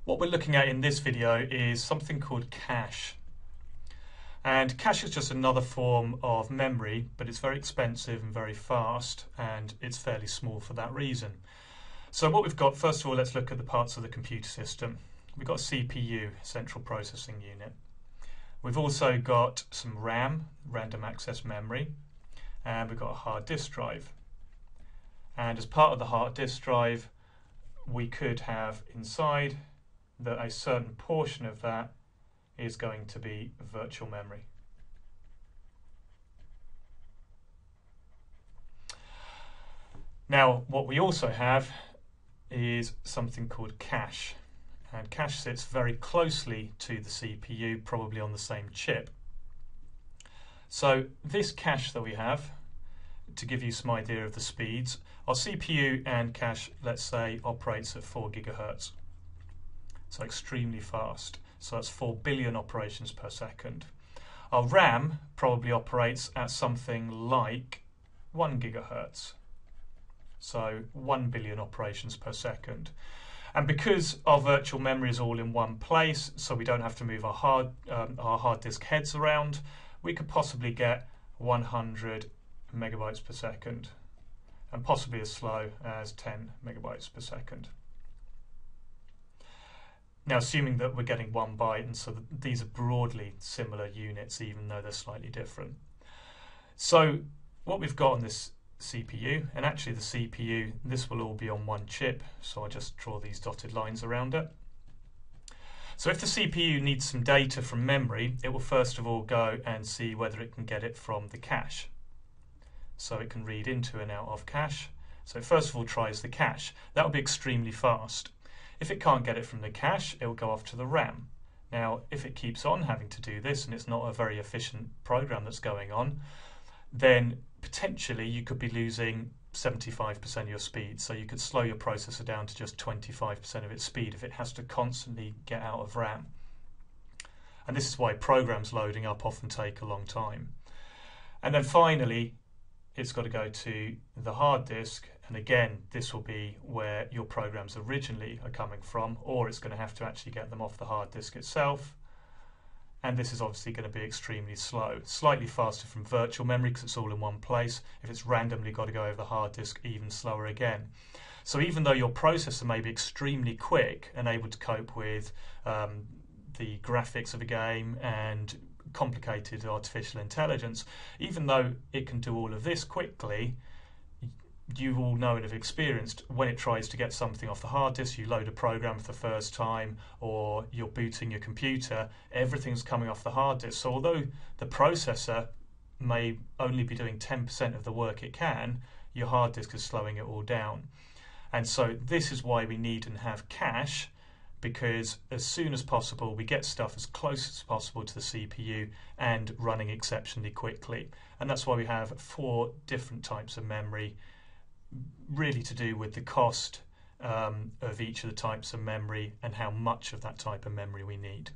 What we're looking at in this video is something called cache. And cache is just another form of memory, but it's very expensive and very fast, and it's fairly small for that reason. So what we've got, first of all, let's look at the parts of the computer system. We've got CPU, Central Processing Unit. We've also got some RAM, Random Access Memory, and we've got a hard disk drive. And as part of the hard disk drive, we could have inside that a certain portion of that is going to be virtual memory. Now, what we also have is something called cache, and cache sits very closely to the CPU, probably on the same chip. So this cache that we have, to give you some idea of the speeds, our CPU and cache, let's say, operates at 4 gigahertz. So extremely fast. So that's 4 billion operations per second. Our RAM probably operates at something like 1 gigahertz. So 1 billion operations per second. And because our virtual memory is all in one place, so we don't have to move our hard disk heads around, we could possibly get 100 megabytes per second, and possibly as slow as 10 megabytes per second. Now, assuming that we're getting 1 byte, and so these are broadly similar units, even though they're slightly different. So what we've got on this CPU, and actually the CPU, this will all be on one chip, so I'll just draw these dotted lines around it. So if the CPU needs some data from memory, it will first of all go and see whether it can get it from the cache. So it can read into and out of cache. So it first of all tries the cache. That will be extremely fast. If it can't get it from the cache, it will go off to the RAM. Now, if it keeps on having to do this and it's not a very efficient program that's going on, then potentially you could be losing 75% of your speed. So you could slow your processor down to just 25% of its speed if it has to constantly get out of RAM. And this is why programs loading up often take a long time. And then finally, it's got to go to the hard disk, and again, this will be where your programs originally are coming from, or it's going to have to actually get them off the hard disk itself. And this is obviously going to be extremely slow, slightly faster from virtual memory because it's all in one place. If it's randomly got to go over the hard disk, even slower again. So even though your processor may be extremely quick and able to cope with the graphics of a game and complicated artificial intelligence, even though it can do all of this quickly, you all know and have experienced when it tries to get something off the hard disk, you load a program for the first time, or you're booting your computer, everything's coming off the hard disk. So although the processor may only be doing 10% of the work it can, your hard disk is slowing it all down. And so this is why we need and have cache, because as soon as possible we get stuff as close as possible to the CPU and running exceptionally quickly. And that's why we have 4 different types of memory, really to do with the cost of each of the types of memory and how much of that type of memory we need.